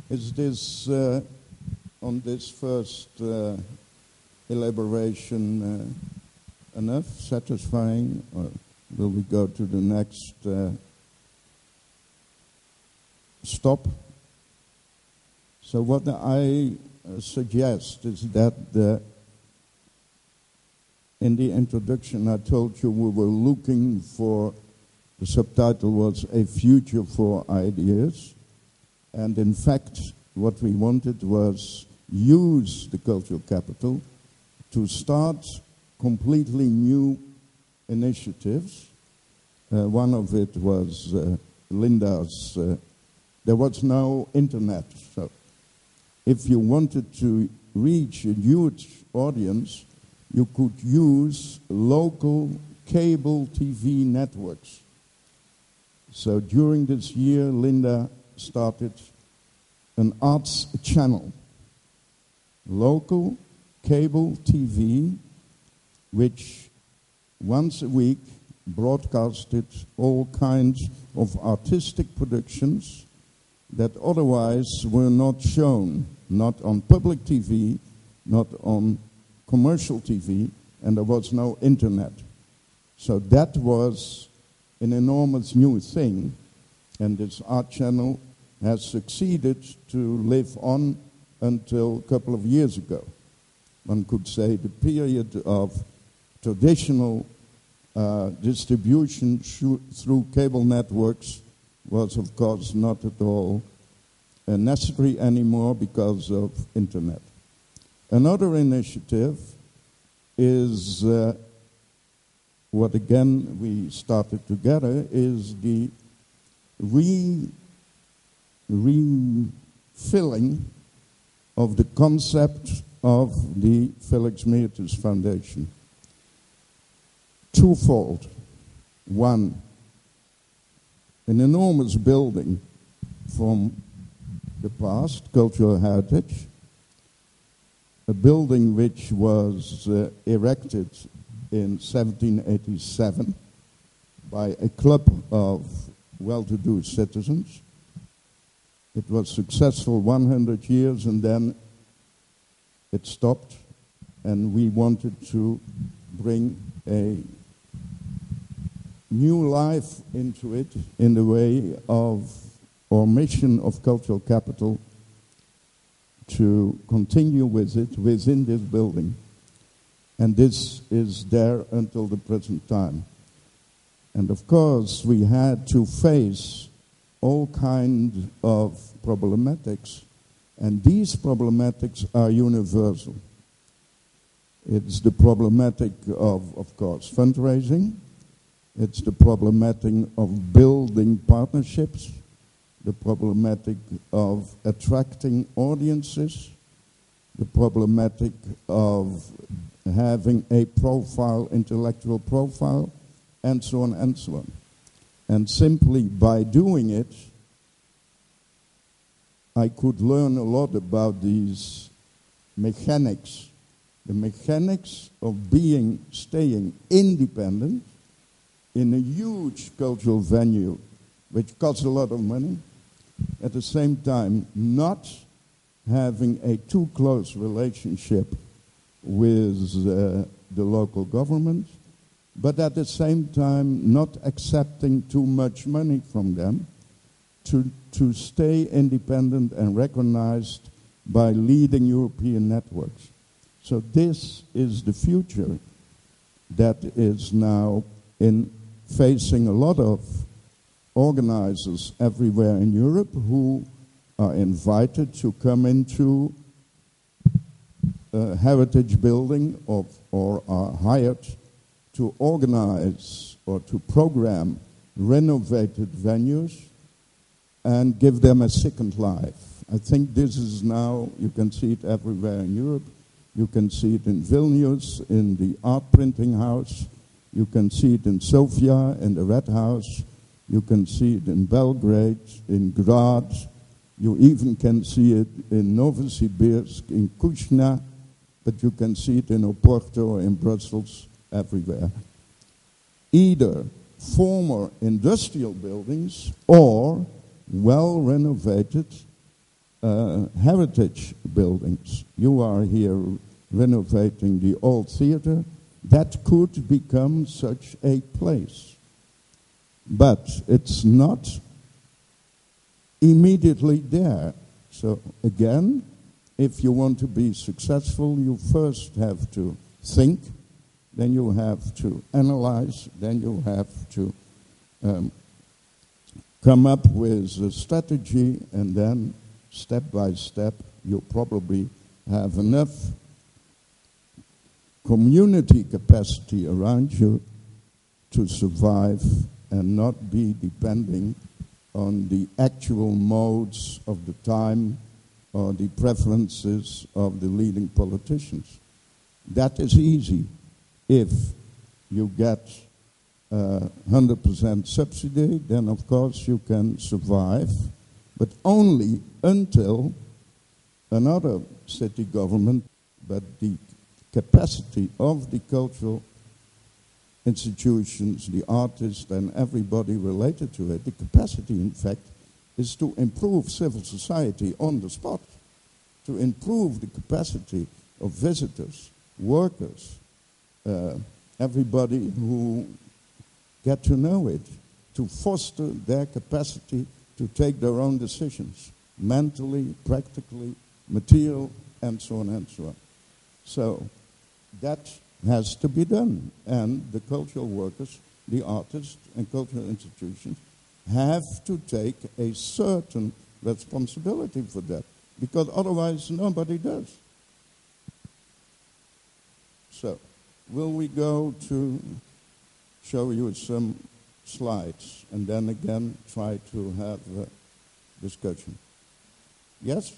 Is this, on this first elaboration, enough, satisfying, or will we go to the next stop? So what I suggest is that in the introduction I told you we were looking for, the subtitle was A Future for Ideas, and in fact what we wanted was use the cultural capital to start completely new initiatives. One of it was Linda's, there was no internet, so if you wanted to reach a huge audience, you could use local cable TV networks. So during this year, Linda started an arts channel, local cable TV, which once a week broadcasted all kinds of artistic productions that otherwise were not shown, not on public TV, not on commercial TV, and there was no internet. So that was an enormous new thing, and this art channel has succeeded to live on until a couple of years ago. One could say the period of traditional distribution through cable networks was, of course, not at all necessary anymore because of internet. Another initiative is what again we started together is the refilling of the concept of the Felix Meertens Foundation. Twofold. One, an enormous building from the past, cultural heritage, a building which was erected in 1787 by a club of well-to-do citizens. It was successful 100 years and then it stopped, and we wanted to bring a new life into it in the way of our mission of cultural capital to continue with it within this building. And this is there until the present time. And of course, we had to face all kinds of problematics, and these problematics are universal. It's the problematic of course, fundraising. It's the problematic of building partnerships, the problematic of attracting audiences, the problematic of having a profile, intellectual profile, and so on and so on. And simply by doing it, I could learn a lot about these mechanics, the mechanics of staying independent in a huge cultural venue, which costs a lot of money, at the same time not having a too close relationship with the local government, but at the same time not accepting too much money from them, to stay independent and recognized by leading European networks. So this is the future that is now facing a lot of organizers everywhere in Europe who are invited to come into a heritage building or are hired to organize or to program renovated venues and give them a second life. I think this is now, you can see it everywhere in Europe. You can see it in Vilnius, in the art printing house. You can see it in Sofia, in the Red House. You can see it in Belgrade, in Graz. You even can see it in Novosibirsk, in Kuchna, but you can see it in Oporto, in Brussels, everywhere. Either former industrial buildings or well-renovated heritage buildings. You are here renovating the old theater. That could become such a place. But it's not immediately there. So again, if you want to be successful, you first have to think, then you have to analyze, then you have to come up with a strategy, and then step by step you probably have enough community capacity around you to survive and not be depending on the actual modes of the time or the preferences of the leading politicians. That is easy if you get 100% subsidy, then of course you can survive, but only until another city government, but the capacity of the cultural institutions, the artists and everybody related to it, the capacity in fact is to improve civil society on the spot, to improve the capacity of visitors, workers, everybody who get to know it, to foster their capacity to take their own decisions, mentally, practically, material, and so on and so on. So that has to be done, and the cultural workers, the artists, and cultural institutions have to take a certain responsibility for that, because otherwise nobody does. So, will we go to show you some slides, and then again try to have a discussion? Yes?